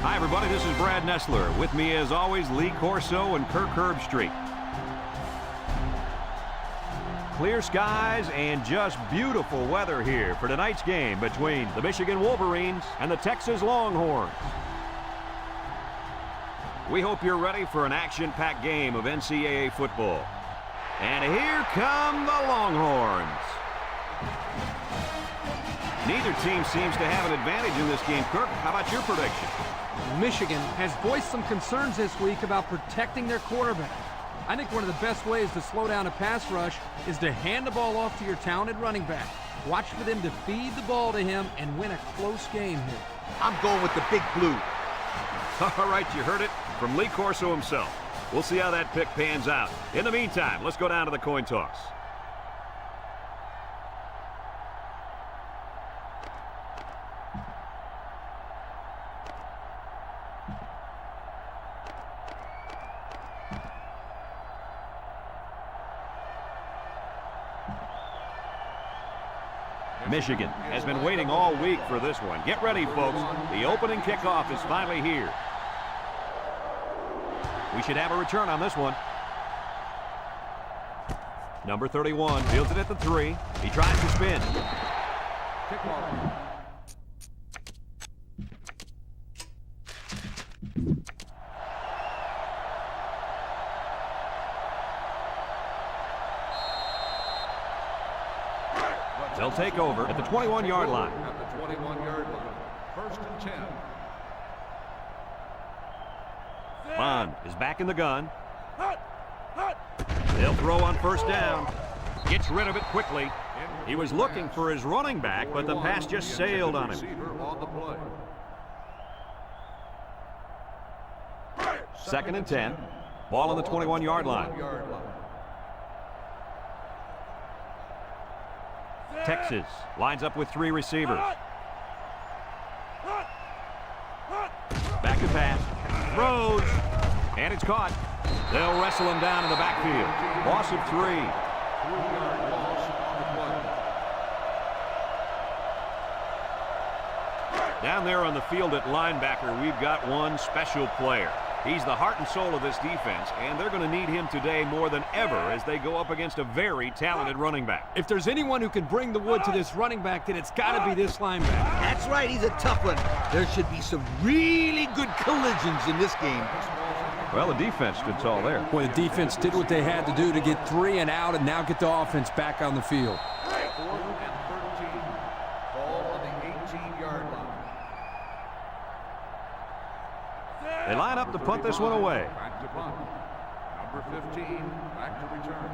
Hi, everybody. This is Brad Nessler. With me, as always, Lee Corso and Kirk Herbstreit. Clear skies and just beautiful weather here for tonight's game between the Michigan Wolverines and the Texas Longhorns. We hope you're ready for an action-packed game of NCAA football. And here come the Longhorns. Neither team seems to have an advantage in this game. Kirk, how about your prediction? Michigan has voiced some concerns this week about protecting their quarterback. I think one of the best ways to slow down a pass rush is to hand the ball off to your talented running back. Watch for them to feed the ball to him and win a close game here. I'm going with the big blue. All right, you heard it from Lee Corso himself. We'll see how that pick pans out. In the meantime, let's go down to the coin toss. Michigan has been waiting all week for this one. Get ready, folks. The opening kickoff is finally here. We should have a return on this one. Number 31 fields it at the 3. He tries to spin. They'll take over at the 21-yard line. At the 21-yard line. 1st and 10. Bond is back in the gun. They'll throw on 1st down. Gets rid of it quickly. He was looking for his running back, but the pass just sailed on him. 2nd and 10. Ball on the 21-yard line. Texas lines up with 3 receivers. Back to pass. Throws. And it's caught. They'll wrestle him down in the backfield. Loss of 3. Down there on the field at linebacker, we've got one special player. He's the heart and soul of this defense, and they're going to need him today more than ever as they go up against a very talented running back. If there's anyone who can bring the wood to this running back, then it's got to be this linebacker. That's right, he's a tough one. There should be some really good collisions in this game. Well, the defense stood tall there. Boy, the defense did what they had to do to get 3 and out and now get the offense back on the field. 4th and 13. Ball on the 18-yard line. They line up to punt this one away. Back to punt. Number 15, back to return.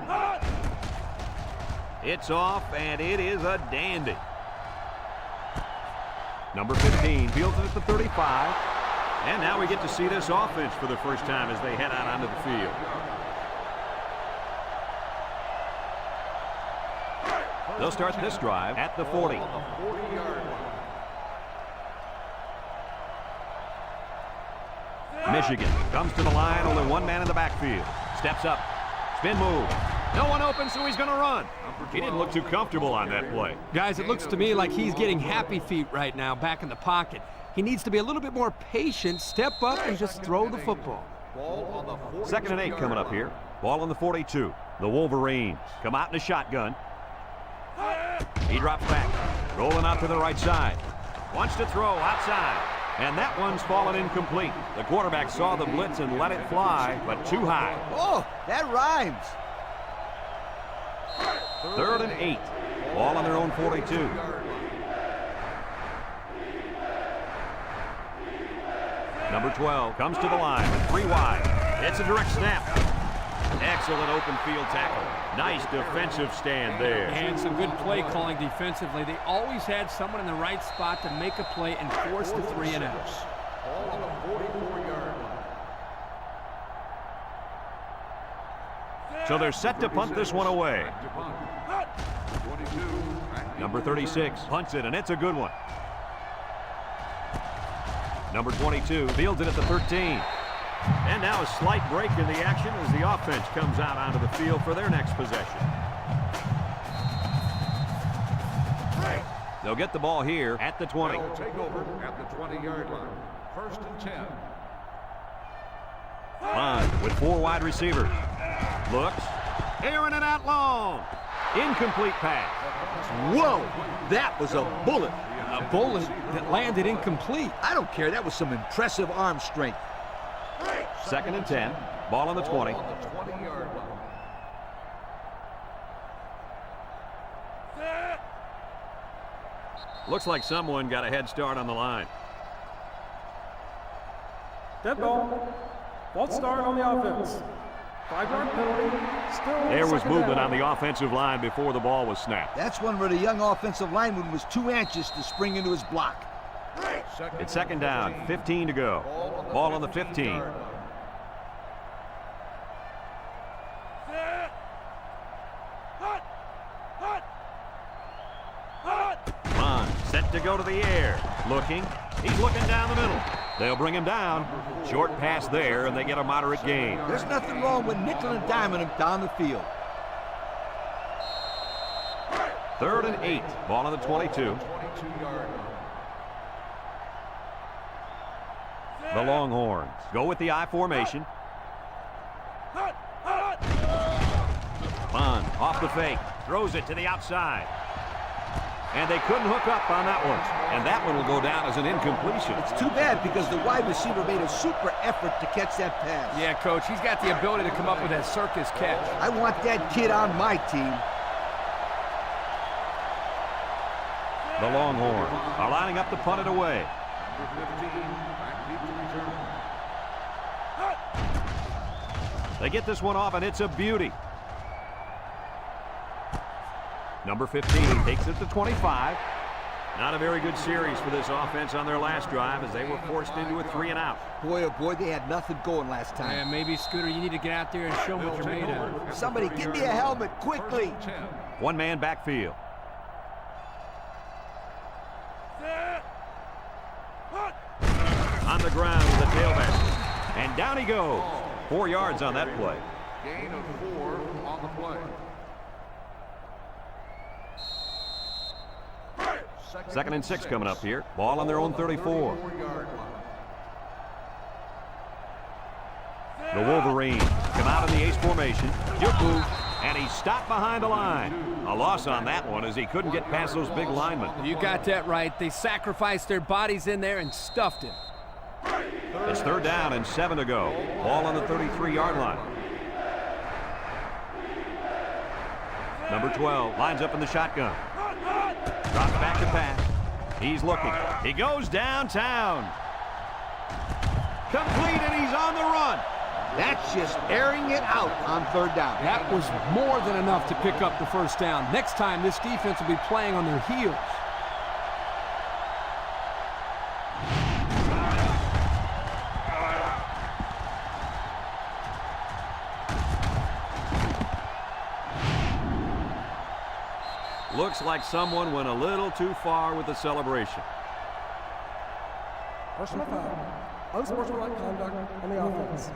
It's off, and it is a dandy. Number 15 fields it at the 35. And now we get to see this offense for the first time as they head out onto the field. They'll start this drive at the 40. On the 40-yard line. Michigan comes to the line, only one man in the backfield. Steps up, spin move. No one open, so he's going to run. He didn't look too comfortable on that play. Guys, it looks to me like he's getting happy feet right now back in the pocket. He needs to be a little bit more patient, step up, and just throw the football. Ball on the 2nd and 8 coming up here. Ball on the 42. The Wolverines come out in a shotgun. He drops back, rolling out to the right side. Wants to throw outside. And that one's fallen incomplete. The quarterback saw the blitz and let it fly, but too high. Oh, that rhymes. 3rd and 8. Ball on their own 42. Number 12 comes to the line with 3 wide. It's a direct snap. Excellent open field tackle. Nice defensive stand there. And some good play calling defensively. They always had someone in the right spot to make a play and force the 3 and out. Ball on the 44-yard line. So they're set to punt this one away. Back to punt. 22. Number 36 punts it, and it's a good one. Number 22 fields it at the 13. And now a slight break in the action as the offense comes out onto the field for their next possession. They'll get the ball here at the 20. They'll take over at the 20-yard line. First and 10. Line with 4 wide receivers. Looks. Airing it out long. Incomplete pass. Whoa, that was a bullet. A bullet that landed incomplete. I don't care, that was some impressive arm strength. Second and 10. Ball on the 20. On the 20-yard line. Looks like someone got a head start on the line. Dead ball. False start on the offense. 5-yard penalty. Still There was second movement down. on the offensive line before the ball was snapped. That's one where the young offensive lineman was too anxious to spring into his block. It's second down, 15 to go. Ball on the 15. Bond set to go to the air. Looking. He's looking down the middle. They'll bring him down. Short pass there, and they get a moderate gain. There's nothing wrong with nickel and diming him down the field. Third and 8. Ball on the 22. 22-yard line. The Longhorns go with the I formation. Bond off the fake. Throws it to the outside. And they couldn't hook up on that one. And that one will go down as an incompletion. It's too bad because the wide receiver made a super effort to catch that pass. Yeah, Coach, he's got the ability to come up with that circus catch. I want that kid on my team. The Longhorns are lining up to punt it away. Number 15, back deep to return. They get this one off, and it's a beauty. Number 15 takes it to 25. Not a very good series for this offense on their last drive as they were forced into a 3 and out. Boy, oh boy, they had nothing going last time. Yeah, maybe, Scooter, you need to get out there and show what you're made of. Somebody give me a helmet quickly. First and 10. One man backfield. On the ground with the tailback. And down he goes. 4 yards on that play. Gain of 4 on the play. Second and 6 coming up here. Ball on their own 34. 34-yard line. The Wolverines come out in the ace formation. Juku, and he's stopped behind the line. A loss on that one as he couldn't get past those big linemen. You got that right. They sacrificed their bodies in there and stuffed him. It's third down and 7 to go. Ball on the 33-yard line. Number 12 lines up in the shotgun. Drops back to pass. He's looking. He goes downtown. Complete, and he's on the run. That's just airing it out on third down. That was more than enough to pick up the first down. Next time, this defense will be playing on their heels. Looks like someone went a little too far with the celebration. Personal foul. Unsportsmanlike conduct on the offense.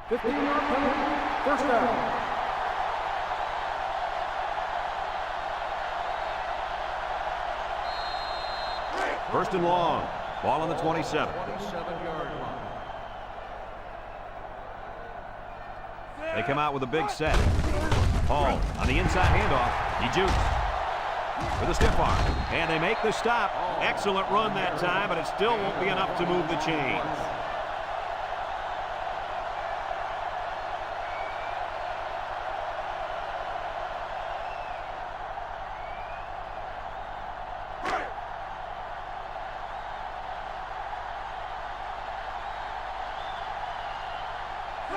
15-yard penalty. First down. First and long. Ball on the 27. 27-yard line. They come out with a big set. Hall on the inside handoff. He jukes with a stiff arm. And they make the stop. Excellent run that time, but it still won't be enough to move the chains.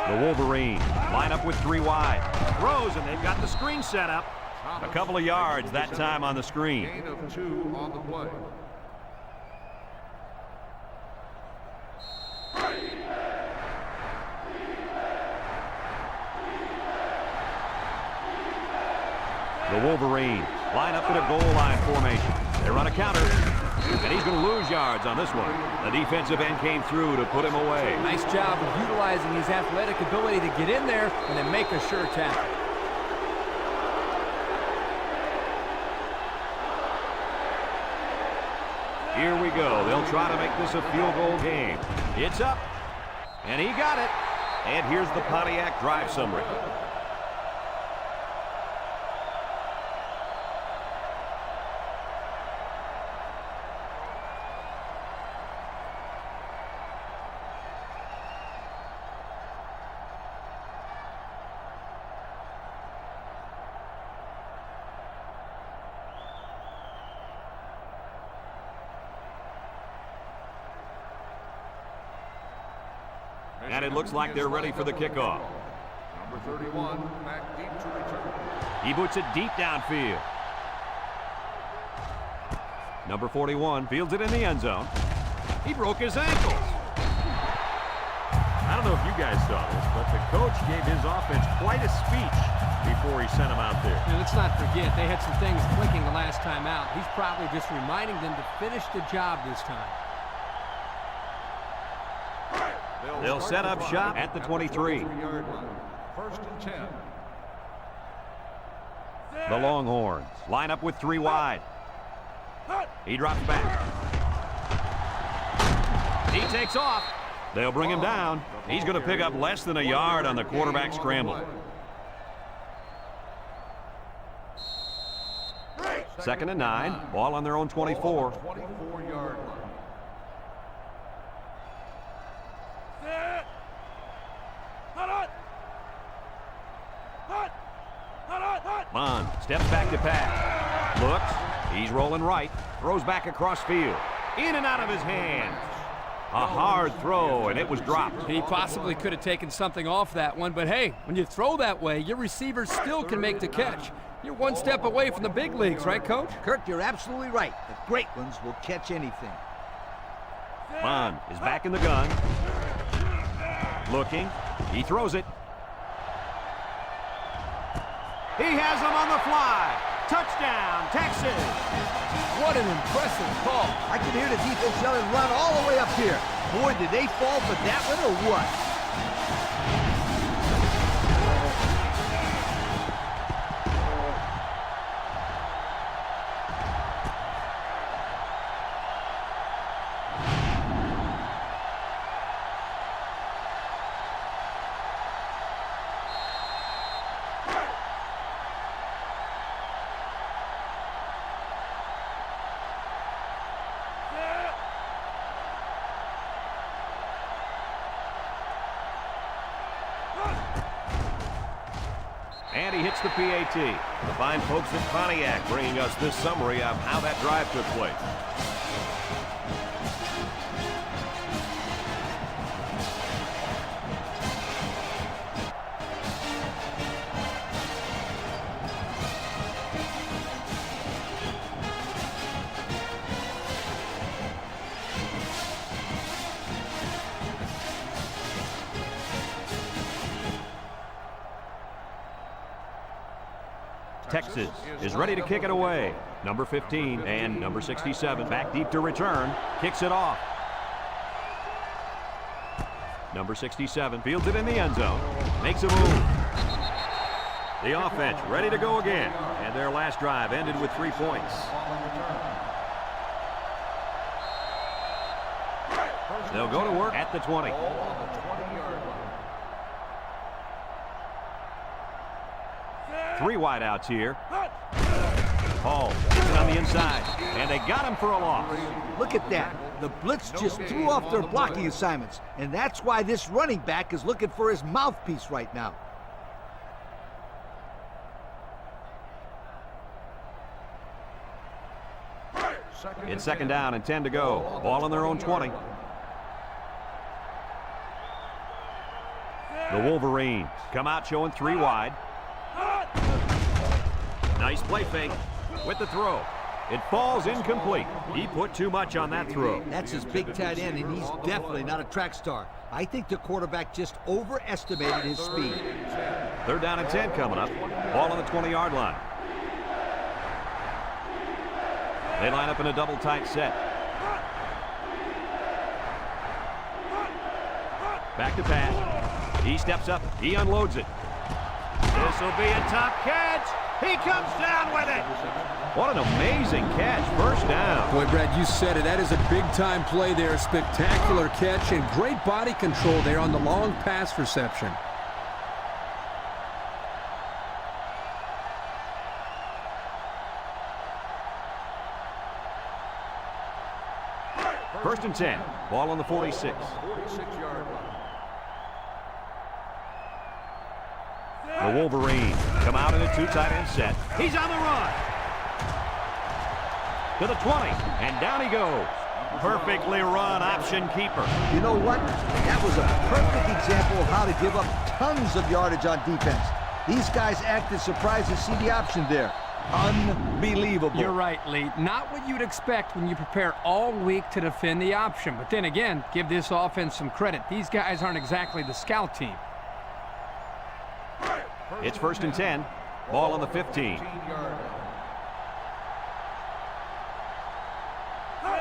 The Wolverines line up with 3 wide. Throws, and they've got the screen set up. A couple of yards that time on the screen. Gain of 2 on the play. The Wolverines line up in a goal line formation. They run a counter, and he's going to lose yards on this one. The defensive end came through to put him away. Nice job of utilizing his athletic ability to get in there and then make a sure tackle. Here we go. They'll try to make this a field goal game. It's up, and he got it. And here's the Pontiac drive summary. And it looks like they're ready for the kickoff. Number 31, back deep to return. He boots it deep downfield. Number 41 fields it in the end zone. He broke his ankles. I don't know if you guys saw this, but the coach gave his offense quite a speech before he sent them out there. And let's not forget, they had some things clicking the last time out. He's probably just reminding them to finish the job this time. They'll set up shop at the 23. First and 10. The Longhorns line up with 3 wide. He drops back. He takes off. They'll bring him down. He's going to pick up less than a yard on the quarterback scramble. Second and 9. Ball on their own 24. 24-yard line. Bond steps back to pass. Looks. He's rolling right. Throws back across field. In and out of his hands. A hard throw, and it was dropped. He possibly could have taken something off that one, but hey, when you throw that way, your receiver still can make the catch. You're one step away from the big leagues, right, Coach? Kurt, you're absolutely right. The great ones will catch anything. Bond is back in the gun. Looking. He throws it. He has him on the fly. Touchdown, Texas. What an impressive call. I can hear the defense yelling, run all the way up here. Boy, did they fall for that one or what? And he hits the PAT. The fine folks at Pontiac bringing us this summary of how that drive took place. Texas is ready to kick it away. Number 15 and number 67 back deep to return. Kicks it off. Number 67 fields it in the end zone. Makes a move. The offense ready to go again. And their last drive ended with 3 points. They'll go to work at the 20. Three wideouts here. Hall gets it on the inside, and they got him for a loss. Look at that. The blitz just threw off their blocking assignments, and that's why this running back is looking for his mouthpiece right now. It's second down and 10 to go. Ball on their own 20. The Wolverines come out showing 3 wide. Nice play fake with the throw. It falls incomplete. He put too much on that throw. That's his big tight end, and he's definitely not a track star. I think the quarterback just overestimated his speed. Third down and 10 coming up. Ball on the 20-yard line. They line up in a double tight set. Back to pass. He steps up. He unloads it. This will be a top catch. He comes down with it. What an amazing catch. First down. Boy, Brad, you said it. That is a big-time play there. Spectacular catch and great body control there on the long pass reception. First and 10. Ball on the 46. 46-yard line. The Wolverines come out in a two tight end set. He's on the run. To the 20, and down he goes. Perfectly run option keeper. You know what? That was a perfect example of how to give up tons of yardage on defense. These guys acted surprised to see the option there. Unbelievable. You're right, Lee. Not what you'd expect when you prepare all week to defend the option. But then again, give this offense some credit. These guys aren't exactly the scout team. It's first and 10. Ball on the 15.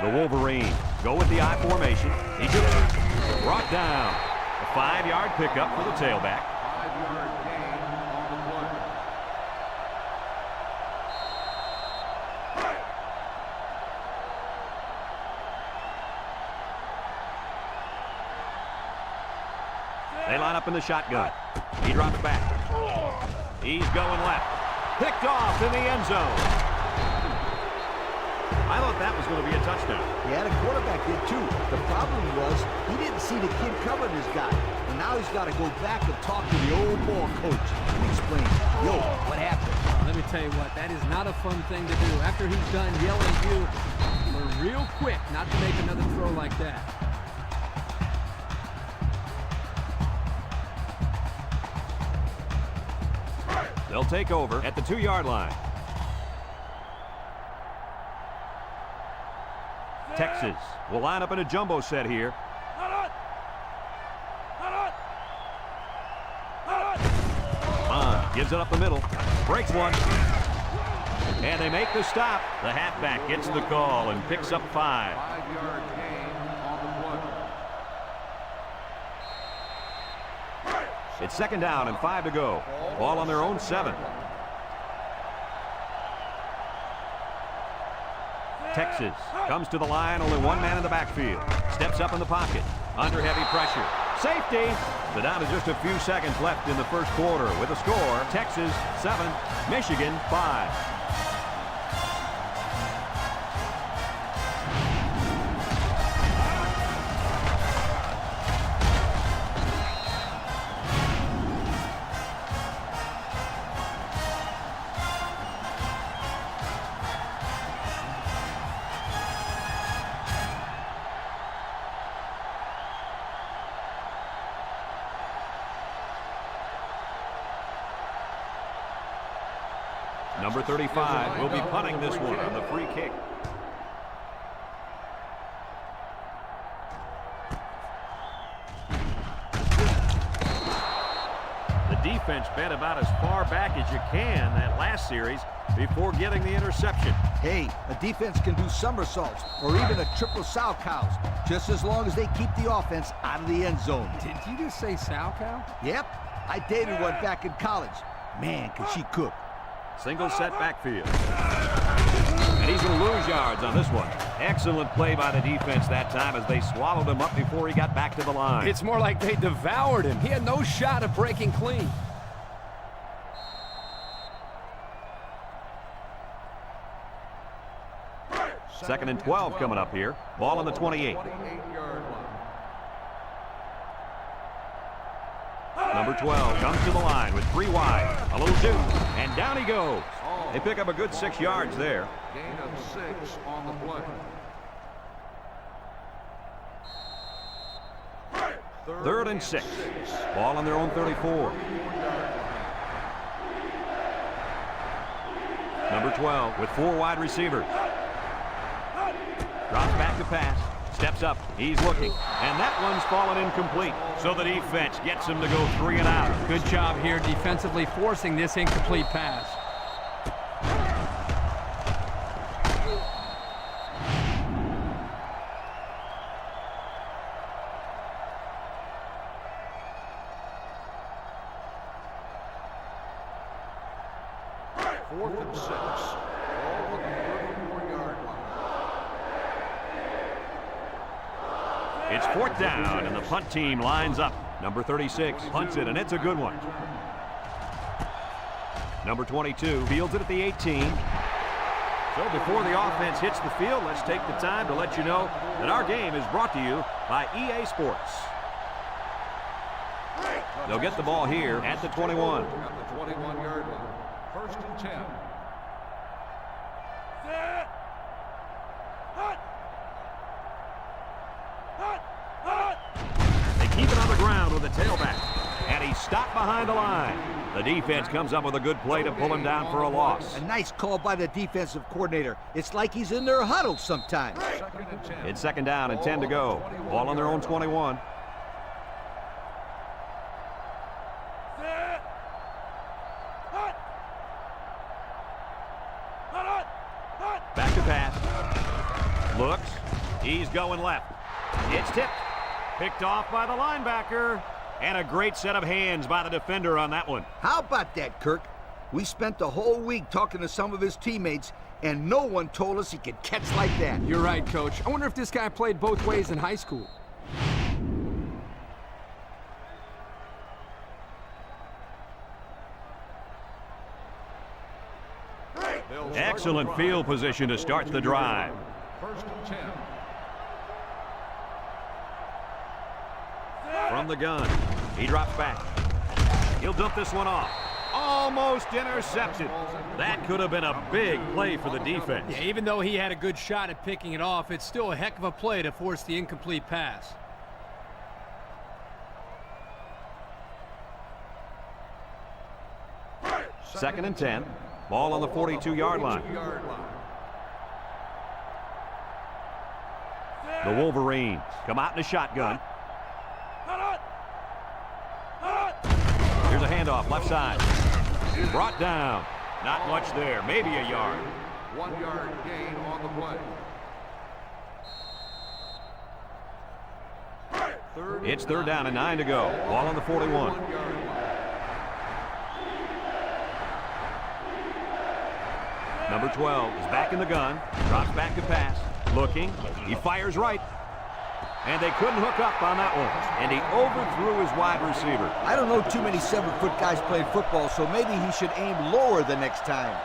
The Wolverines go with the I formation. He gets it. Brought down. A 5-yard pickup for the tailback. 5-yard gain on the play. They line up in the shotgun. He drops back. He's going left. Picked off in the end zone. I thought that was going to be a touchdown. Yeah, the quarterback did too. The problem was he didn't see the kid covering his guy. And now he's got to go back and talk to the old ball coach and explain, yo, what happened? Let me tell you what, that is not a fun thing to do. After he's done yelling at you, we're real quick not to make another throw like that. They'll take over at the 2-yard line. Texas will line up in a jumbo set here. Gives it up the middle. Breaks one. And they make the stop. The halfback gets the call and picks up 5. 5-yard gain on the play. It's second down and 5 to go. Ball on their own 7. Texas comes to the line, only one man in the backfield. Steps up in the pocket, under heavy pressure. Safety! So down to just a few seconds left in the first quarter with a score, Texas 7, Michigan 5. Number 35 will be punting this one on the free kick. The defense bent about as far back as you can that last series before getting the interception. Hey, a defense can do somersaults or even a triple sow cows, just as long as they keep the offense out of the end zone. Did you just say sow cow? Yep, I dated one back in college. Man, could she cook. Single set backfield. And he's going to lose yards on this one. Excellent play by the defense that time as they swallowed him up before he got back to the line. It's more like they devoured him. He had no shot of breaking clean. Second and 12 coming up here. Ball on the 28. 28-yard line. Number 12 comes to the line with 3 wide. A little juke, and down he goes. They pick up a good 6 yards there. Gain of 6 on the play. Third and 6. Ball on their own 34. Number 12 with 4 wide receivers. Drops back to pass. Steps up. He's looking. And that one's fallen incomplete. So the defense gets him to go 3 and out. Good job here defensively forcing this incomplete pass. Fourth and 6. Ball on It's 4th down, and the punt team lines up. Number 36 punts it, and it's a good one. Number 22 fields it at the 18. So before the offense hits the field, let's take the time to let you know that our game is brought to you by EA Sports. They'll get the ball here at the 21. At the 21-yard line. 1st and 10. They keep it on the ground with the tailback, and he's stopped behind the line. The defense comes up with a good play to pull him down for a loss. A nice call by the defensive coordinator. It's like he's in their huddle sometimes. 2nd and 10. It's 2nd down and 10 to go. Ball on their own 21. Back to pass. Looks. He's going left. It's tipped. Picked off by the linebacker. And a great set of hands by the defender on that one. How about that, Kirk? We spent the whole week talking to some of his teammates, and no one told us he could catch like that. You're right, Coach. I wonder if this guy played both ways in high school. Excellent field position to start the drive. 1st and 10. From the gun, he drops back. He'll dump this one off. Almost intercepted. That could have been a big play for the defense. Yeah, even though he had a good shot at picking it off, it's still a heck of a play to force the incomplete pass. Second and 10. Ball on the 42-yard line. The Wolverines come out in a shotgun. Here's a handoff, left side. Brought down. Not much there, maybe a yard. 1 yard gain on the play. It's 3rd down and 9 to go. Ball on the 41. 1 yard line. Number 12 is back in the gun. Drops back to pass. Looking. He fires right. And they couldn't hook up on that one. And he overthrew his wide receiver. I don't know too many 7-foot guys playing football, so maybe he should aim lower the next time.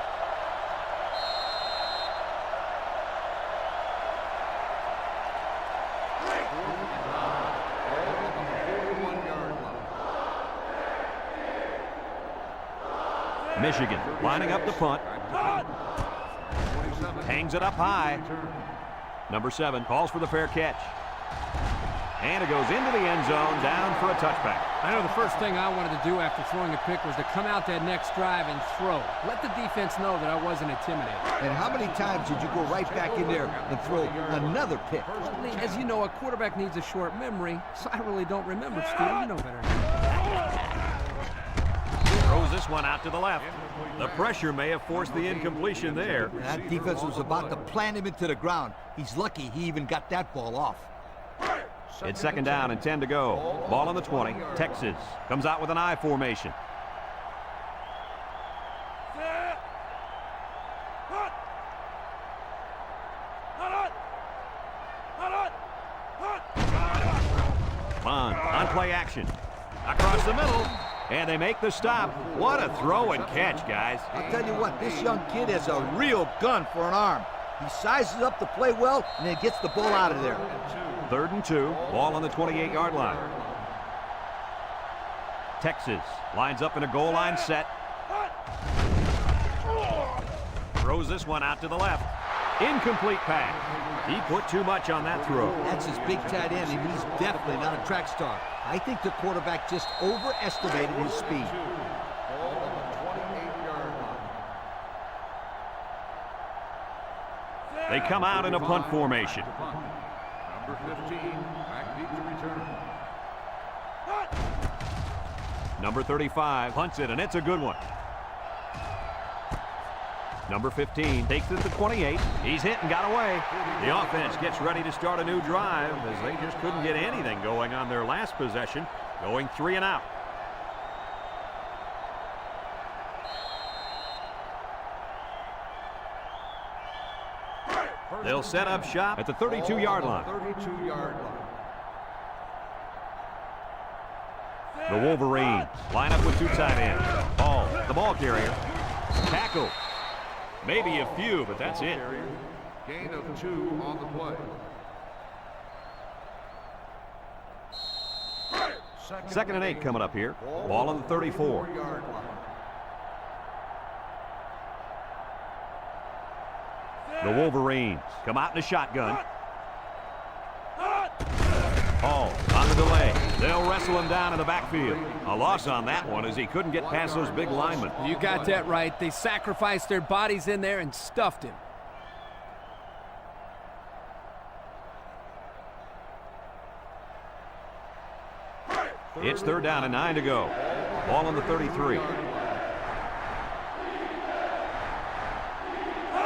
Michigan lining up the punt. Hangs it up high. Number 7 calls for the fair catch. And it goes into the end zone, down for a touchback. I know the first thing I wanted to do after throwing a pick was to come out that next drive and throw. Let the defense know that I wasn't intimidated. And how many times did you go right back in there and throw another pick? As you know, a quarterback needs a short memory, so I really don't remember, Steve. You know better. Throws this one out to the left. The pressure may have forced the incompletion there. That defense was about to plant him into the ground. He's lucky he even got that ball off. It's 2nd down and 10 to go. Ball on the 20. Texas comes out with an I formation. On play action. Across the middle. And they make the stop. What a throw and catch, guys. I'll tell you what, this young kid has a real gun for an arm. He sizes up the play well and then gets the ball out of there. 3rd and 2. Ball on the 28-yard line. Texas lines up in a goal line set. Throws this one out to the left. Incomplete pass. He put too much on that throw. That's his big tight end, and he's definitely not a track star. I think the quarterback just overestimated his speed. Ball on the 28-yard line. They come out in a punt formation. Number 15, back deep to return. Number 35 punts it, and it's a good one. Number 15 takes it to 28. He's hit and got away. The offense gets ready to start a new drive as they just couldn't get anything going on their last possession, going 3 and out. They'll set up shop at the 32-yard line. 32-yard line. The Wolverines line up with 2 tight ends. Hall, the ball carrier. Tackle. Maybe a few, but that's it. Gain of 2 on the play. Second and 8 coming up here. Ball on the 34. The Wolverines come out in a shotgun. Hall on the delay. They'll wrestle him down in the backfield. A loss on that one as he couldn't get past those big linemen. You got that right. They sacrificed their bodies in there and stuffed him. It's 3rd down and 9 to go. Ball on the 33.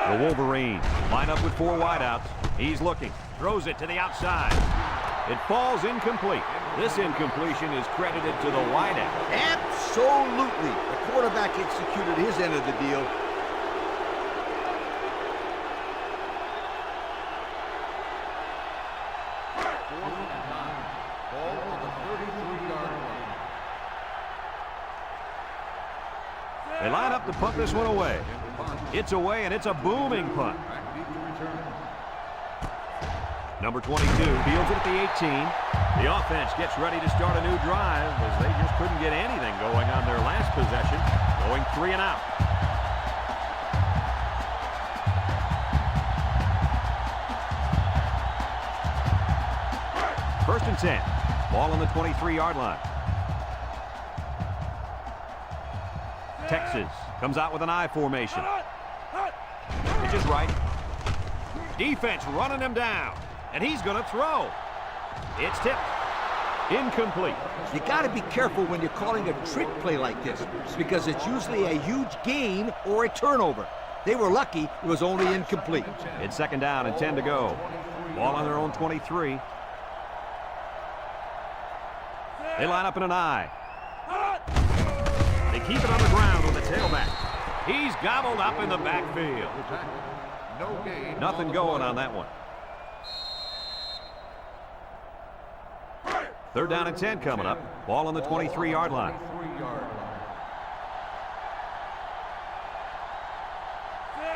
The Wolverines line up with 4 wideouts. He's looking. Throws it to the outside. It falls incomplete. This incompletion is credited to the wideout. Absolutely. The quarterback executed his end of the deal. Ball on the 33-yard line. They line up to punt this one away. It's away, and it's a booming punt. Back deep to return. Number 22 fields it at the 18. The offense gets ready to start a new drive as they just couldn't get anything going on their last possession, going 3 and out. First and 10. Ball on the 23-yard line. Texas comes out with an I formation. Pitch is right. Defense running him down. And he's going to throw. It's tipped. Incomplete. You got to be careful when you're calling a trick play like this because it's usually a huge gain or a turnover. They were lucky it was only incomplete. It's 2nd down and 10 to go. Ball on their own 23. They line up in an I. They keep it on the ground with the tailback. He's gobbled up in the backfield. No gain. Nothing going on that one. 3rd down and 10 coming up. Ball on the 23-yard line. 23-yard line.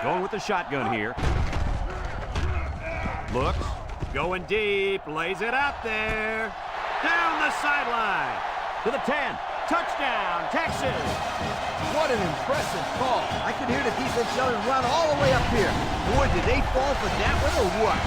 Going with the shotgun here. Looks. Going deep. Lays it out there. Down the sideline. To the 10. Touchdown, Texas. What an impressive call. I could hear the defense yelling, run all the way up here. Boy, did they fall for that one or what?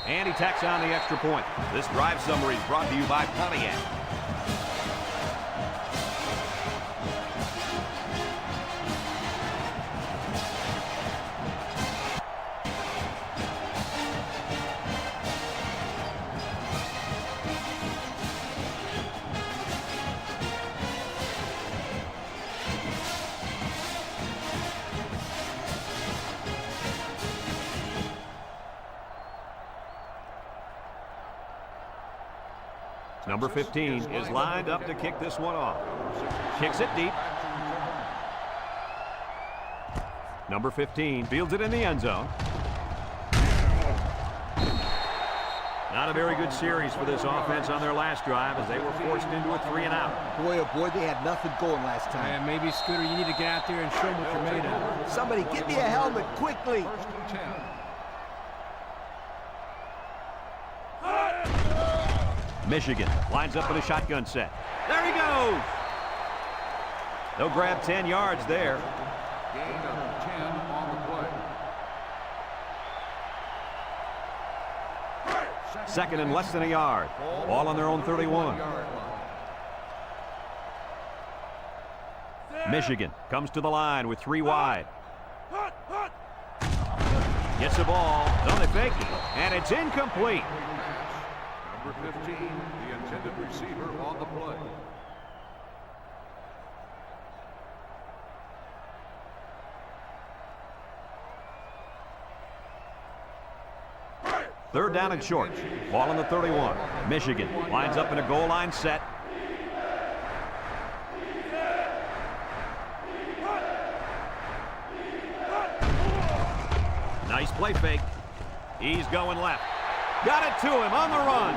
And he tacks on the extra point. This drive summary is brought to you by Pontiac. Number 15 is lined up to kick this one off. Kicks it deep. Number 15 fields it in the end zone. Not a very good series for this offense on their last drive as they were forced into a 3 and out. Boy, oh boy, they had nothing going last time. Yeah, maybe, Scooter, you need to get out there and show them what you're made of. Somebody get me a helmet quickly. 1st and 10. Michigan lines up in a shotgun set. There he goes. They'll grab 10 yards there. Gain of 10 on the play. 2nd and less than a yard. Ball on their own 31. Michigan comes to the line with 3 wide. Gets the ball. No, they fake it. And it's incomplete. Number 15, the intended receiver on the play. Third down and short. Ball on the 31. Michigan lines up in a goal line set. Nice play fake. He's going left. Got it to him on the run.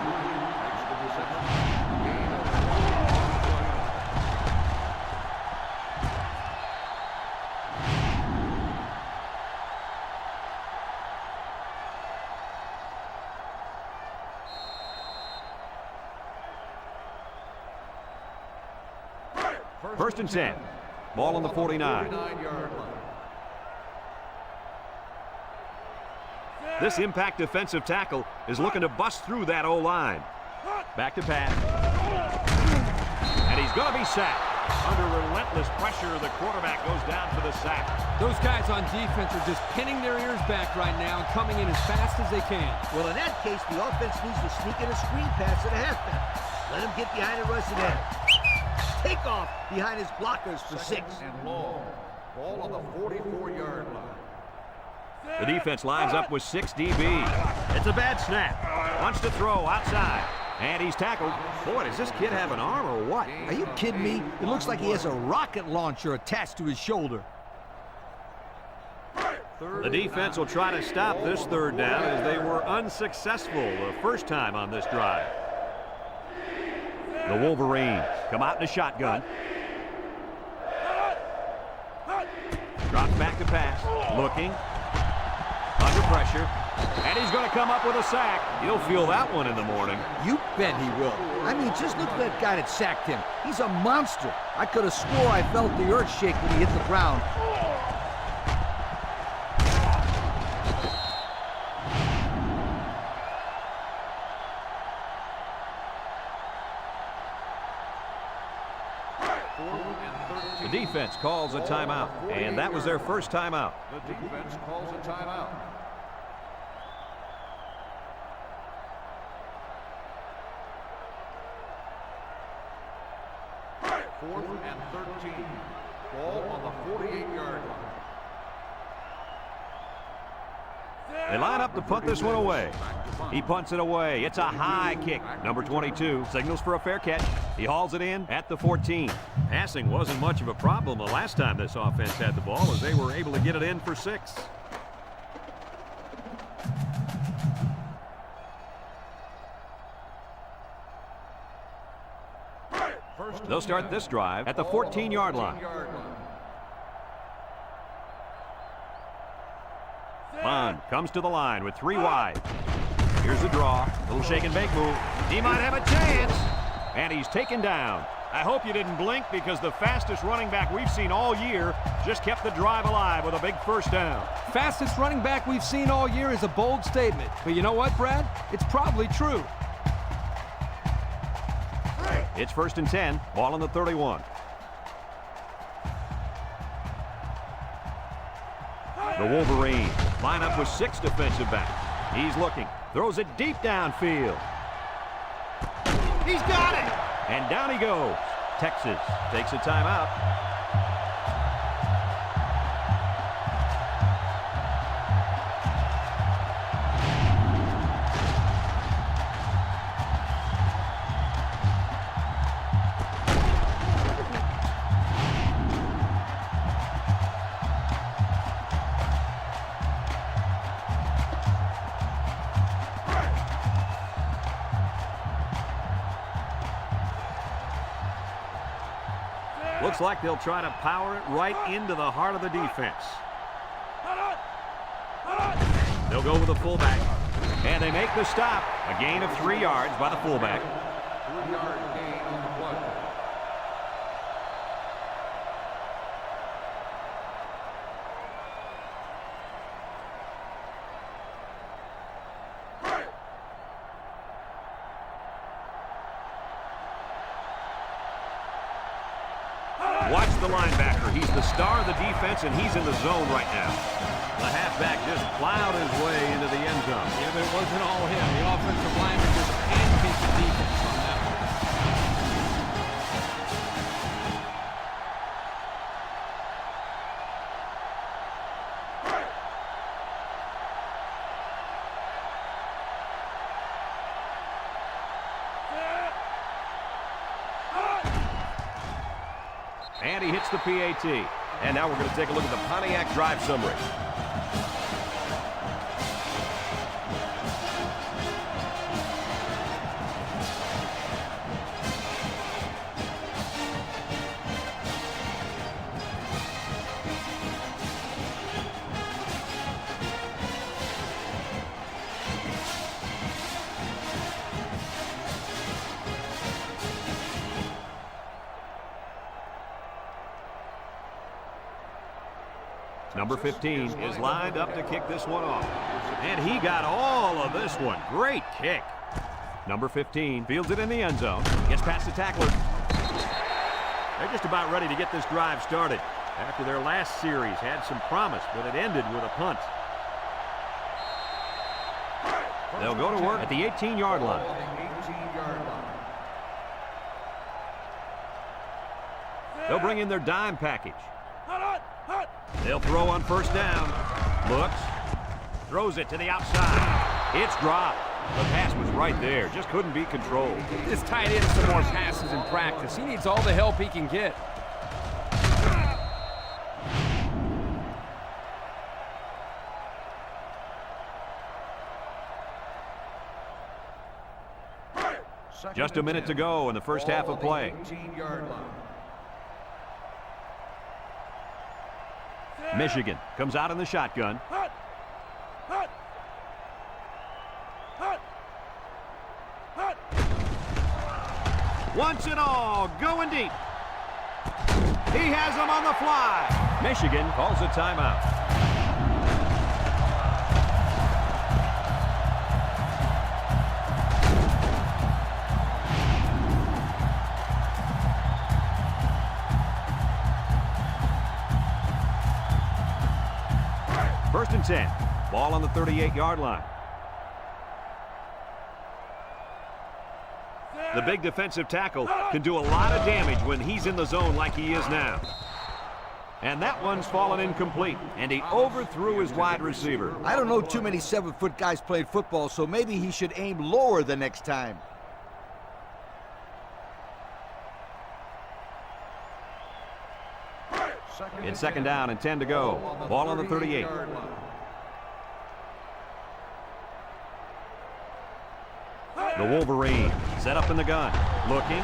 First and 10. Ball on the 49. This impact defensive tackle is looking to bust through that O-line. Back to pass. And he's going to be sacked. Under relentless pressure, the quarterback goes down for the sack. Those guys on defense are just pinning their ears back right now and coming in as fast as they can. Well, in that case, the offense needs to sneak in a screen pass at a halfback. Let him get behind a rushing end. Take off behind his blockers for 6. And long. Ball on the 44-yard line. The defense lines up with 6 DB. It's a bad snap. Wants to throw outside. And he's tackled. Boy, does this kid have an arm or what? Are you kidding me? It looks like he has a rocket launcher attached to his shoulder. The defense will try to stop this third down as they were unsuccessful the first time on this drive. The Wolverines come out in a shotgun. Drops back to pass. Looking. Under pressure. And he's going to come up with a sack. You'll feel that one in the morning. You bet he will. I mean, just look at that guy that sacked him. He's a monster. I could have swore I felt the earth shake when he hit the ground. The defense calls a timeout, and that was their first timeout. The defense calls a timeout. Fourth and 13. Ball on the 48-yard line. They line up to punt this one away. He punts it away. It's a high kick. Number 22 signals for a fair catch. He hauls it in at the 14. Passing wasn't much of a problem the last time this offense had the ball as they were able to get it in for 6. They'll start this drive at the 14-yard line. Bond comes to the line with 3 wide. Here's the draw. Little shake and bake move. He might have a chance. And he's taken down. I hope you didn't blink because the fastest running back we've seen all year just kept the drive alive with a big first down. Fastest running back we've seen all year is a bold statement. But you know what, Brad? It's probably true. It's first and 10. Ball on the 31. The Wolverines line up with 6 defensive backs. He's looking. Throws it deep downfield. He's got it! And down he goes. Texas takes a timeout. Looks like they'll try to power it right into the heart of the defense. They'll go with the fullback. And they make the stop. A gain of 3 yards by the fullback. 3-yard gain on the play. Watch the linebacker. He's the star of the defense, and he's in the zone right now. The halfback just plowed his way into the end zone. Yeah, but it wasn't all him. The offensive lineman just pancaked the defense on that one. And he hits the PAT. And now we're going to take a look at the Pontiac drive summary. Number 15 is lined up to kick this one off. And he got all of this one. Great kick. Number 15 fields it in the end zone. Gets past the tackler. They're just about ready to get this drive started. After their last series had some promise, but it ended with a punt. They'll go to work at the 18-yard line. They'll bring in their dime package. They'll throw on first down. Looks. Throws it to the outside. It's dropped. The pass was right there. Just couldn't be controlled. This tight end some more passes in practice. He needs all the help he can get. Just a minute to go in the first half of play. Michigan comes out in the shotgun. Wants it all, going deep. He has them on the fly. Michigan calls a timeout. First and 10. Ball on the 38-yard line. The big defensive tackle can do a lot of damage when he's in the zone like he is now. And that one's fallen incomplete, and he overthrew his wide receiver. I don't know too many 7-foot guys playing football, so maybe he should aim lower the next time. It's second down and 10 to go. Ball on the 38. The Wolverine set up in the gun. Looking.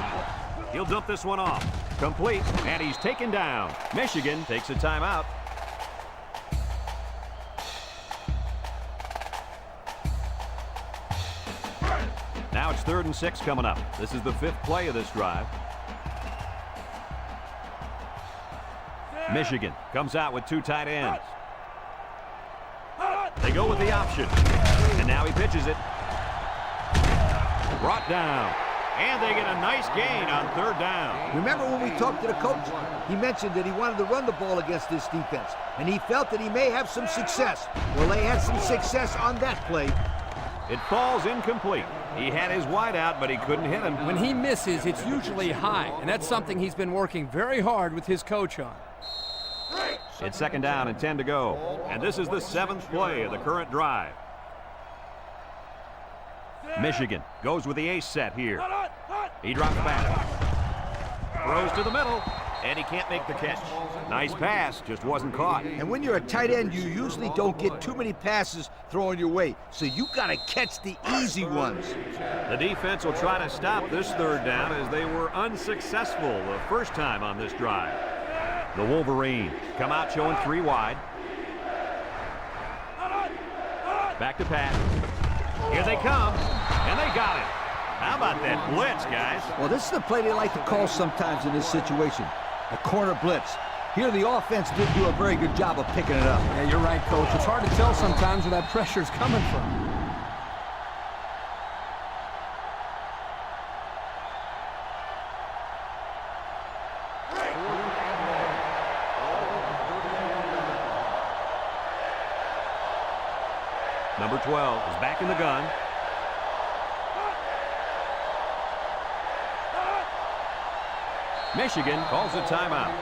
He'll dump this one off. Complete. And he's taken down. Michigan takes a timeout. Now it's 3rd and 6 coming up. This is the 5th play of this drive. Michigan comes out with 2 tight ends. They go with the option. And now he pitches it. Brought down. And they get a nice gain on 3rd down. Remember when we talked to the coach? He mentioned that he wanted to run the ball against this defense, and he felt that he may have some success. Well, they had some success on that play. It falls incomplete. He had his wide out, but he couldn't hit him. When he misses, it's usually high, and that's something he's been working very hard with his coach on. It's second down and 10 to go. And this is the 7th play of the current drive. Michigan goes with the ace set here. He drops back. Throws to the middle, and he can't make the catch. Nice pass, just wasn't caught. And when you're a tight end, you usually don't get too many passes thrown your way, so you got to catch the easy ones. The defense will try to stop this 3rd down as they were unsuccessful the first time on this drive. The Wolverines come out showing 3 wide. Back to pass. Here they come, and they got it. How about that blitz, guys? Well, this is the play they like to call sometimes in this situation, a corner blitz. Here, the offense did do a very good job of picking it up. Yeah, you're right, Coach. It's hard to tell sometimes where that pressure's coming from. Number 12 is back in the gun. Michigan calls a timeout.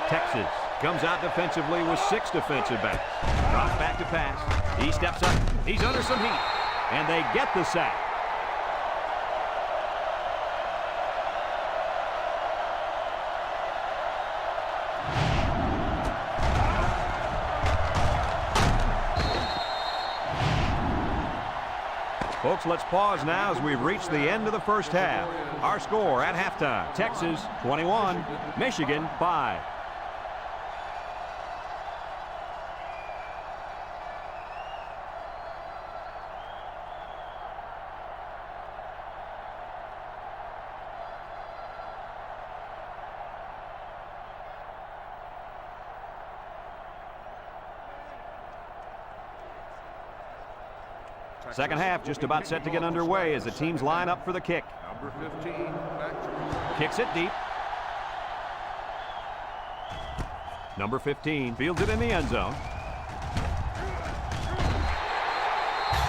Texas Comes out defensively with 6 defensive backs. Drops back to pass. He steps up. He's under some heat. And they get the sack. Folks, let's pause now as we've reached the end of the first half. Our score at halftime, Texas 21, Michigan 5. Second half just about set to get underway as the teams line up for the kick. Number 15, back to Kicks it deep. Number 15 fields it in the end zone.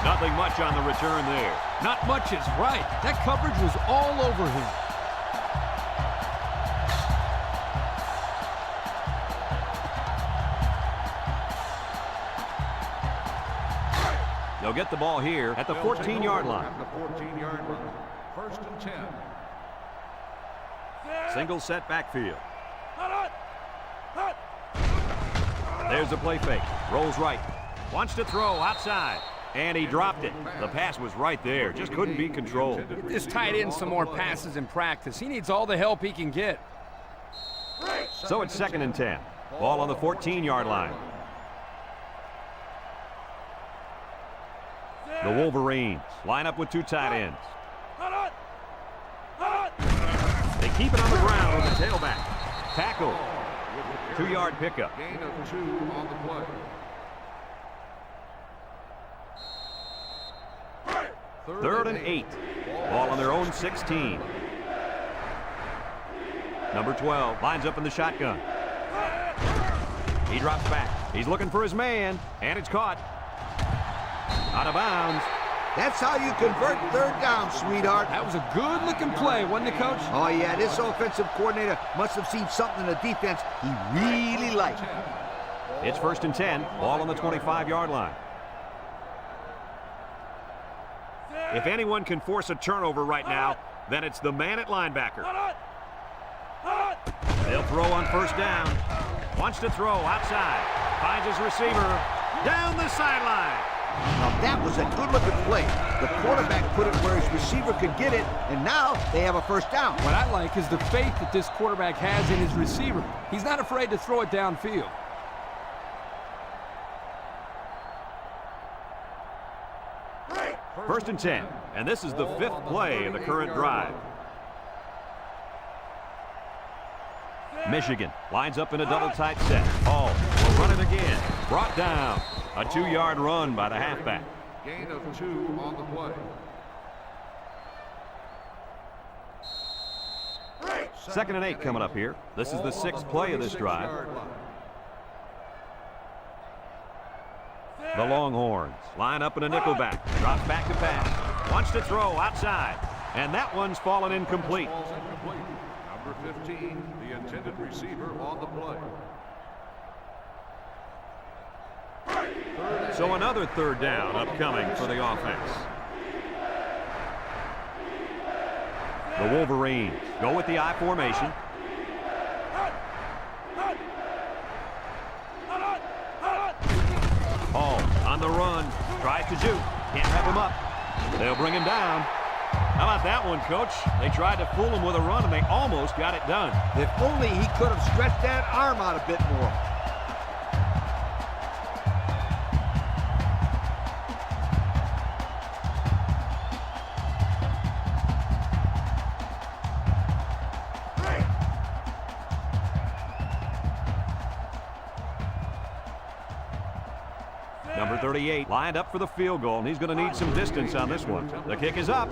Nothing much on the return there. Not much is right. That coverage was all over him. They'll get the ball here at the 14-yard line. At the 14-yard line. First and 10. Single set backfield. There's the play fake. Rolls right. Wants to throw outside. And he dropped it. The pass was right there. Just couldn't be controlled. Get this tight end some more passes in practice. He needs all the help he can get. So it's second and 10. Ball on the 14-yard line. The Wolverines line up with 2 tight ends. They keep it on the ground with the tailback. Tackle. 2-yard pickup. Gain of 2 on the play. Third and 8. Ball on their own 16. Number 12 lines up in the shotgun. He drops back. He's looking for his man, and it's caught. Out of bounds. That's how you convert third down, sweetheart. That was a good-looking play, wasn't it, Coach? Oh, yeah, this offensive coordinator must have seen something in the defense he really liked. It's first and 10. Ball on the 25-yard line. If anyone can force a turnover right now, then it's the man at linebacker. They'll throw on first down. Wants to throw outside. Finds his receiver down the sideline. Now, that was a good-looking play. The quarterback put it where his receiver could get it, and now they have a first down. What I like is the faith that this quarterback has in his receiver. He's not afraid to throw it downfield. First and 10, and this is the 5th play of the current drive. Michigan lines up in a double tight set. Hall will run it again. Brought down. A 2-yard run by the halfback. Gain of 2 on the play. Second and 8 coming up here. This is the 6th play of this drive. The Longhorns line up in a nickelback. Drops back to pass. Wants to throw outside. And that one's fallen incomplete. Number 15, the intended receiver on the play. So another third down upcoming for the offense. The Wolverines go with the I formation. Hall on the run. Tries to juke. Can't wrap him up. They'll bring him down. How about that one, Coach? They tried to fool him with a run, and they almost got it done. If only he could have stretched that arm out a bit more. Number 38 lined up for the field goal, and he's going to need some distance on this one. The kick is up,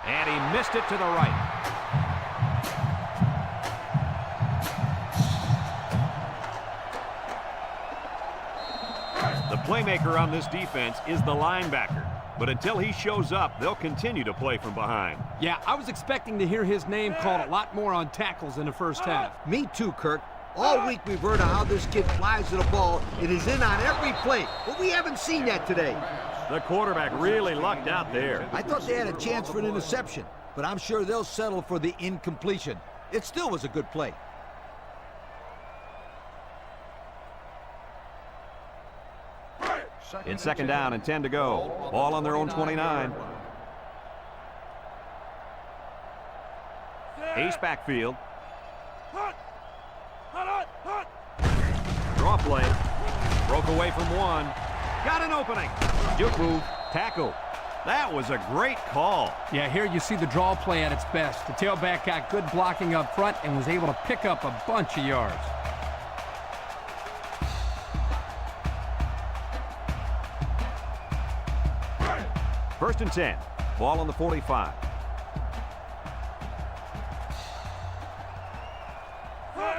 and he missed it to the right. The playmaker on this defense is the linebacker, but until he shows up, they'll continue to play from behind. Yeah, I was expecting to hear his name called a lot more on tackles in the first half. Me too, Kirk. All week we've heard of how this kid flies to the ball. It is in on every play, but we haven't seen that today. The quarterback really lucked out there. I thought they had a chance for an interception, but I'm sure they'll settle for the incompletion. It still was a good play. It's second down and 10 to go. Ball on their own 29. Ace backfield. Draw play. Broke away from one. Got an opening. Juke move. Tackle. That was a great call. Yeah, here you see the draw play at its best. The tailback got good blocking up front and was able to pick up a bunch of yards. First and 10. Ball on the 45.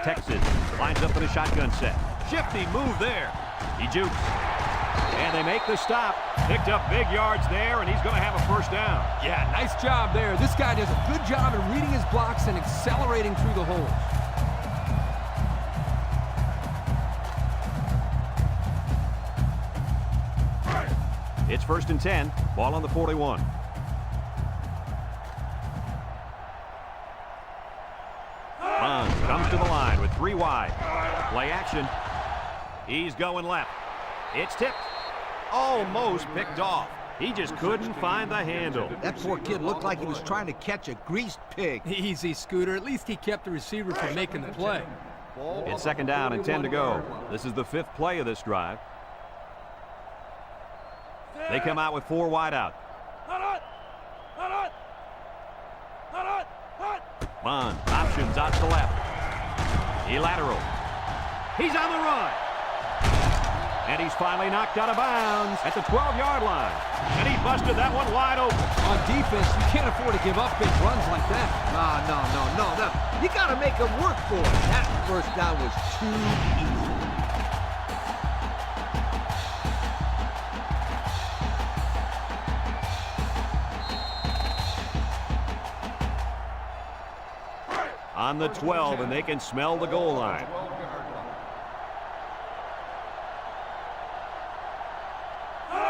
Texas lines up in a shotgun set. Shifty move there. He jukes. And they make the stop. Picked up big yards there, and he's going to have a first down. Yeah, nice job there. This guy does a good job in reading his blocks and accelerating through the holes. It's first and 10. Ball on the 41. Bond comes to the line with 3 wide. Play action. He's going left. It's tipped. Almost picked off. He just couldn't find the handle. That poor kid looked like he was trying to catch a greased pig. Easy, Scooter. At least he kept the receiver from making the play. It's second down and 10 to go. This is the 5th play of this drive. They come out with 4 wide out. Bond options out to left. He lateral. He's on the run. And he's finally knocked out of bounds at the 12-yard line. And he busted that one wide open. On defense, you can't afford to give up big runs like that. No. You got to make him work for it. That first down was too easy. On the 12, and they can smell the goal line.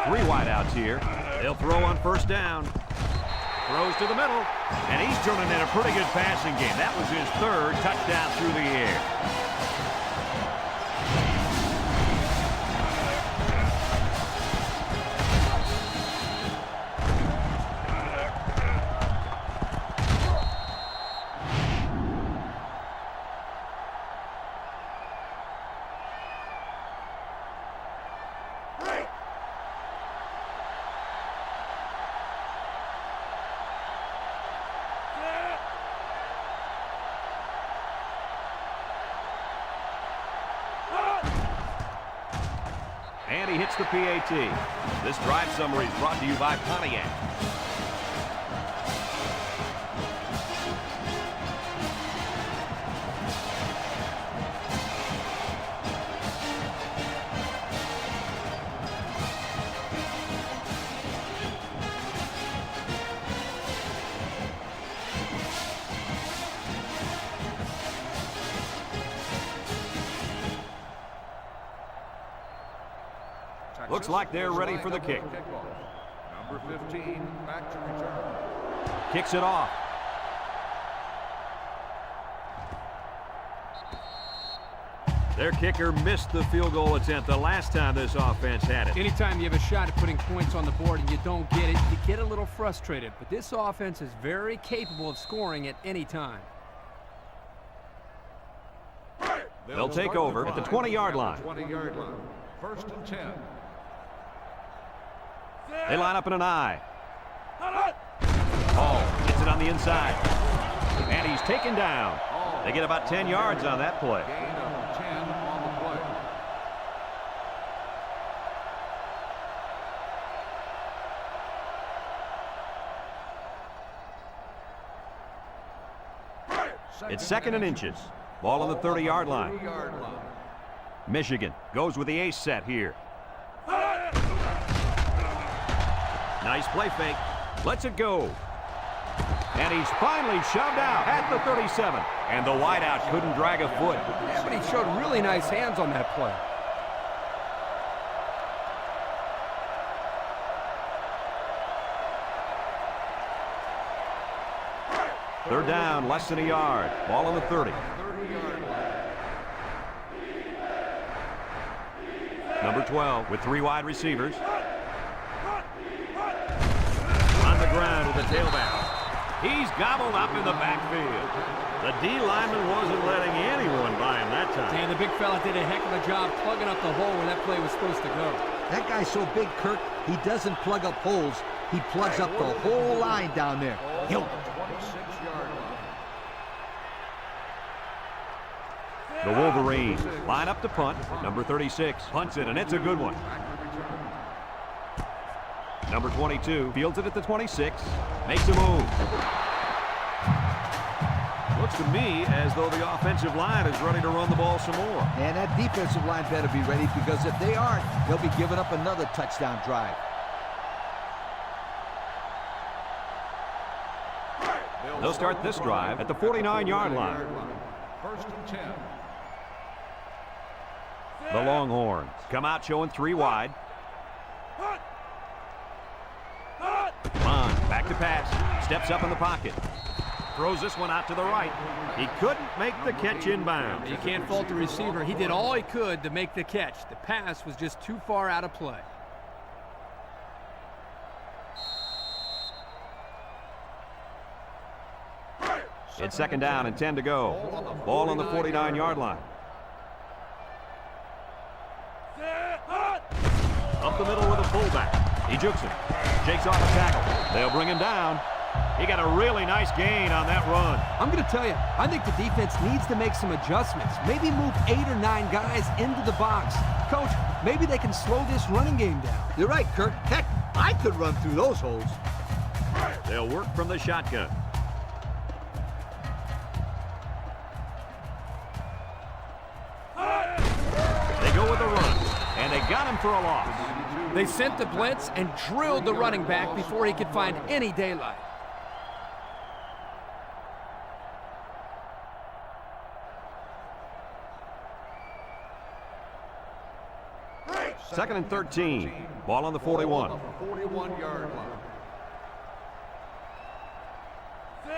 Three wideouts here. They'll throw on first down. Throws to the middle, and he's turning in a pretty good passing game. That was his 3rd touchdown through the air. And he hits the PAT. This drive summary is brought to you by Pontiac. Looks like they're ready for the kick. Number 15, back to return. Kicks it off. Their kicker missed the field goal attempt the last time this offense had it. Anytime you have a shot at putting points on the board and you don't get it, you get a little frustrated. But this offense is very capable of scoring at any time. They'll take over at the 20-yard line. 20-yard line. First and 10. They line up in an I. Oh, gets it on the inside. And he's taken down. They get about 10 yards on that play. Gain of 10 on the play. It's second and inches. Ball on the 30-yard line. 30-yard line. Michigan goes with the ace set here. Nice play fake. Lets it go. And he's finally shoved out at the 37. And the wideout couldn't drag a foot. Yeah, but he showed really nice hands on that play. Third down, less than a yard. Ball on the 30. 30-yard line. Number 12 with 3 wide receivers. On the ground with the tailback. He's gobbled up in the backfield. The D lineman wasn't letting anyone by him that time. And the big fella did a heck of a job plugging up the hole where that play was supposed to go. That guy's so big, Kirk, he doesn't plug up holes. He plugs up the whole line down there. Ball on the 26-yard line. The Wolverines line up to punt. Number 36 punts it, and it's a good one. Number 22 fields it at the 26. Makes a move. Looks to me as though the offensive line is ready to run the ball some more. And that defensive line better be ready, because if they aren't, they'll be giving up another touchdown drive. They'll start this drive at the 49-yard line. First and 10. The Longhorns come out showing 3 wide. Bond back to pass. Steps up in the pocket. Throws this one out to the right. He couldn't make the catch inbound. You can't fault the receiver. He did all he could to make the catch. The pass was just too far out of play. It's second down and 10 to go. Ball on the 49-yard line. Up the middle with a fullback. He jukes him. Shakes off a tackle. They'll bring him down. He got a really nice gain on that run. I'm going to tell you, I think the defense needs to make some adjustments. Maybe move 8 or 9 guys into the box. Coach, maybe they can slow this running game down. You're right, Kirk. Heck, I could run through those holes. They'll work from the shotgun. They go with the run, and they got him for a loss. They sent the blitz and drilled the running back before he could find any daylight. Second and 13. Ball on the 41. 41-yard line.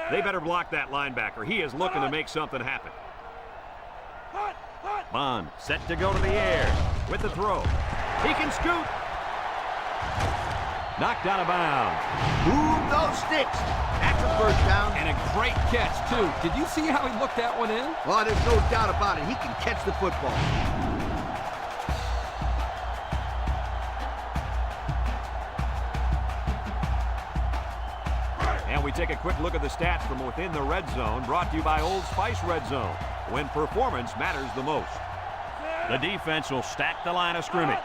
They better block that linebacker. He is looking to make something happen. Bond set to go to the air with the throw. He can scoot. Knocked out of bounds. Move those sticks. That's a first down. And a great catch, too. Did you see how he looked that one in? Well, there's no doubt about it. He can catch the football. And we take a quick look at the stats from within the red zone, brought to you by Old Spice Red Zone, when performance matters the most. The defense will stack the line of scrimmage.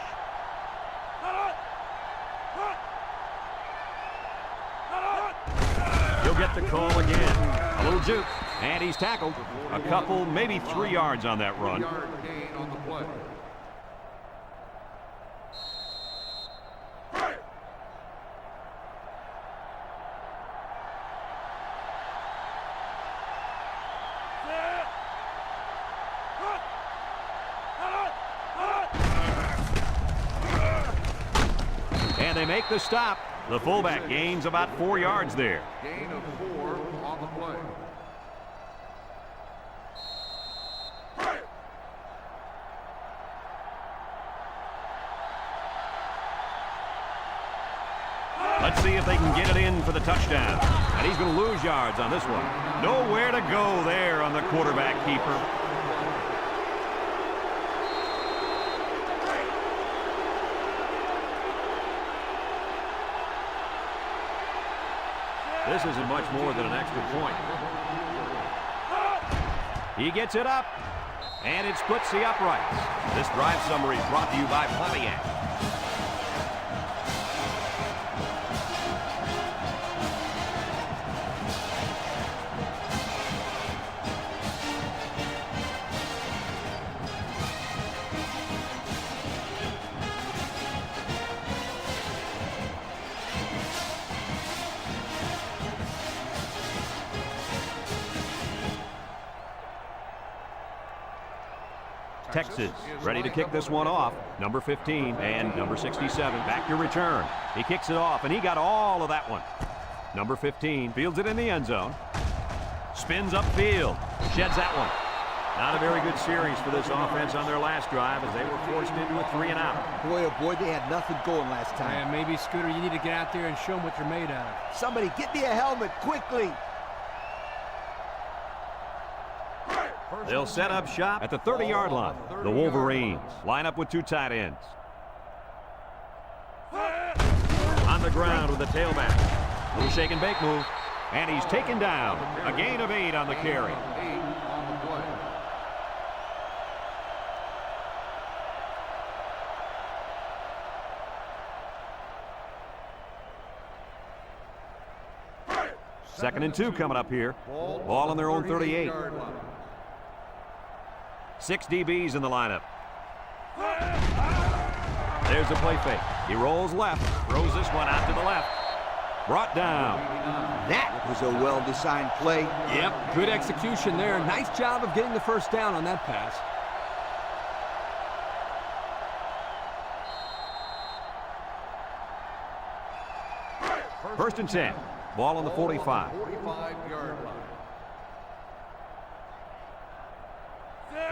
He'll get the call again. A little juke, and he's tackled. A couple, maybe 3 yards on that run. Yard gain on the play. And they make the stop. The fullback gains about 4 yards there. Gain of 4 on the play. Let's see if they can get it in for the touchdown. And he's going to lose yards on this one. Nowhere to go there on the quarterback keeper. This isn't much more than an extra point. He gets it up, and it splits the uprights. This drive summary is brought to you by Pontiac. Texas ready to kick this one off. Number 15 and number 67 back to return. He kicks it off, and he got all of that one. Number 15 fields it in the end zone. Spins upfield. Sheds that one. Not a very good series for this offense on their last drive as they were forced into a 3-and-out. Boy, oh boy, they had nothing going last time. And maybe, Scooter, you need to get out there and show them what you're made out of. Somebody get me a helmet quickly. They'll set up shop at the 30-yard line. The Wolverines line up with two tight ends. On the ground with the tailback. Little shake and bake move. And he's taken down. A gain of 8 on the carry. Second and 2 coming up here. Ball on their own 38. 6 DBs in the lineup. There's a play fake. He rolls left, throws this one out to the left. Brought down. That was a well-designed play. Yep, good execution there. Nice job of getting the first down on that pass. First and 10. Ball on the 45. 45-yard line.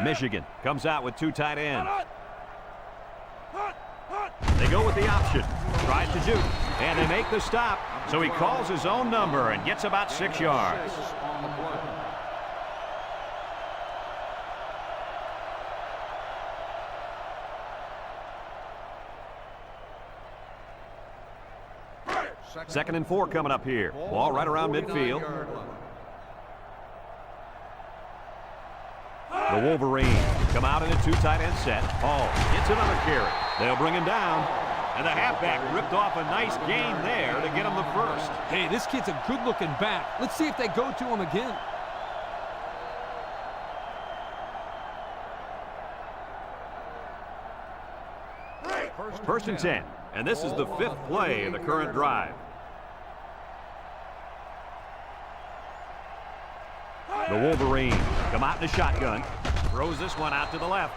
Michigan comes out with two tight ends. They go with the option. Tries to juke. And they make the stop. So he calls his own number and gets about 6 yards. On the play. Second and 4 coming up here. Ball right around midfield. The Wolverines come out in a two tight end set. Hall gets another carry. They'll bring him down. And the halfback ripped off a nice gain there to get him the first. Hey, this kid's a good-looking back. Let's see if they go to him again. First and 10. And this is the 5th play of the current drive. The Wolverines come out in the shotgun. Throws this one out to the left.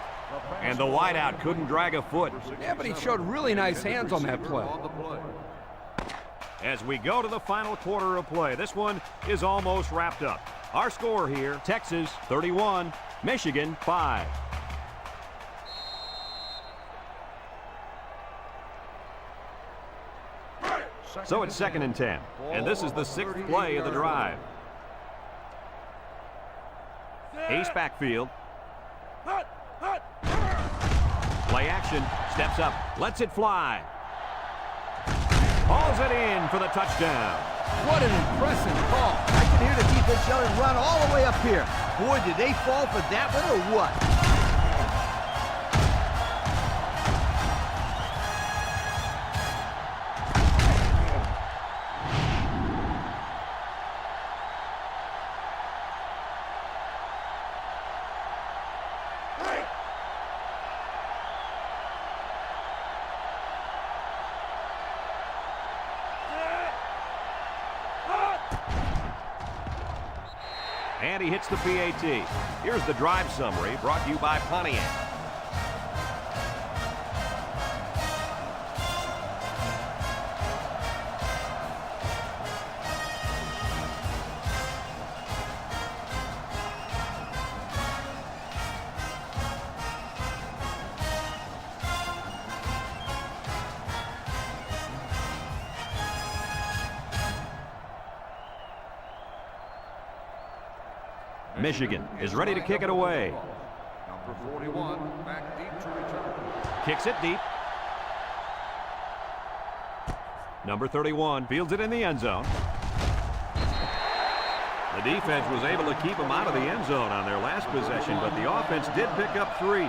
And the wideout couldn't drag a foot. Yeah, but he showed really nice hands on that play. As we go to the final quarter of play, this one is almost wrapped up. Our score here, Texas 31, Michigan 5. So it's second and 10. And this is the 6th play of the drive. Ace backfield. Play action. Steps up. Lets it fly. Hauls it in for the touchdown. What an impressive call. I can hear the defense yelling, run all the way up here. Boy, did they fall for that one or what? And he hits the PAT. Here's the drive summary brought to you by Pontiac. Michigan is ready to kick it away. Number 41, back deep to return. Kicks it deep. Number 31 fields it in the end zone. The defense was able to keep them out of the end zone on their last possession, but the offense did pick up 3.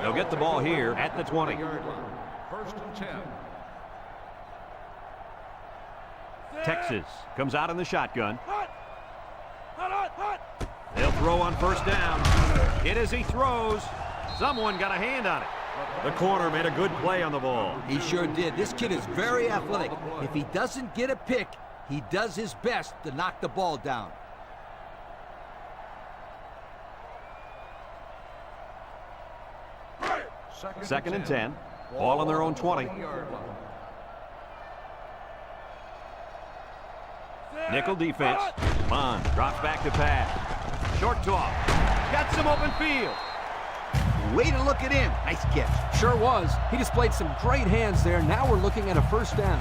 They'll get the ball here at the 20. First and 10. Texas comes out in the shotgun. They'll throw on first down. Hit as he throws. Someone got a hand on it. The corner made a good play on the ball. He sure did. This kid is very athletic. If he doesn't get a pick, he does his best to knock the ball down. Second and 10. Ball on their own 20. Nickel defense. Bond drops back to pass. Short toss. Got some open field. Way to look at him. Nice catch. Sure was. He displayed some great hands there. Now we're looking at a first down.